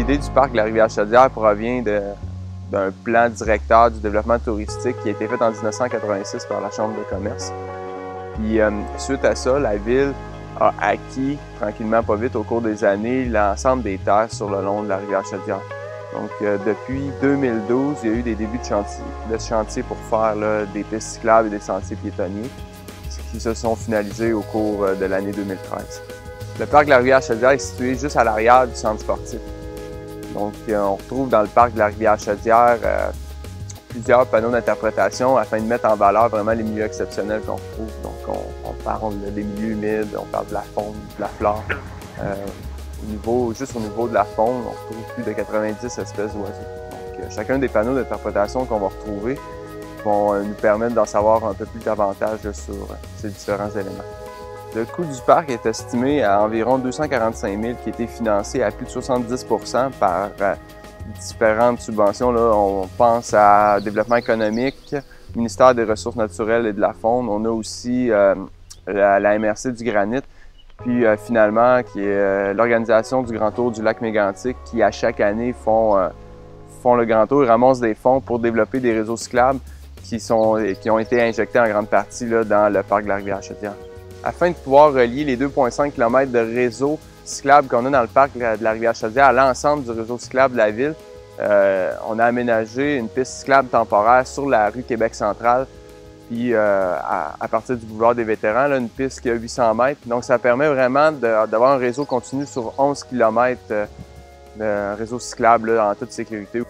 L'idée du parc de la Rivière-Chaudière provient d'un plan directeur du développement touristique qui a été fait en 1986 par la Chambre de commerce. Puis, suite à ça, la ville a acquis, tranquillement pas vite, au cours des années, l'ensemble des terres sur le long de la Rivière-Chaudière. Donc, depuis 2012, il y a eu des débuts de chantier pour faire là, des pistes cyclables et des sentiers piétonniers qui se sont finalisés au cours de l'année 2013. Le parc de la Rivière-Chaudière est situé juste à l'arrière du centre sportif. Donc, on retrouve dans le parc de la Rivière-Chaudière plusieurs panneaux d'interprétation afin de mettre en valeur vraiment les milieux exceptionnels qu'on retrouve. Donc, on parle des milieux humides, on parle de la faune, de la flore. Juste au niveau de la faune, on retrouve plus de 90 espèces d'oiseaux. Donc, chacun des panneaux d'interprétation qu'on va retrouver vont nous permettre d'en savoir un peu plus davantage sur ces différents éléments. Le coût du parc est estimé à environ 245 000 qui a été financé à plus de 70 % par différentes subventions. Là, on pense à développement économique, ministère des Ressources naturelles et de la faune. On a aussi la MRC du Granit, puis finalement qui est l'organisation du Grand Tour du lac Mégantic qui à chaque année font le Grand Tour et ramassent des fonds pour développer des réseaux cyclables qui ont été injectés en grande partie là, dans le parc de la Rivière-Chaudière. Afin de pouvoir relier les 2,5 km de réseau cyclable qu'on a dans le parc de la Rivière-Chaudière à l'ensemble du réseau cyclable de la ville, on a aménagé une piste cyclable temporaire sur la rue Québec centrale, puis à partir du boulevard des Vétérans, là, une piste qui a 800 mètres. Donc ça permet vraiment d'avoir un réseau continu sur 11 km de réseau cyclable là, en toute sécurité.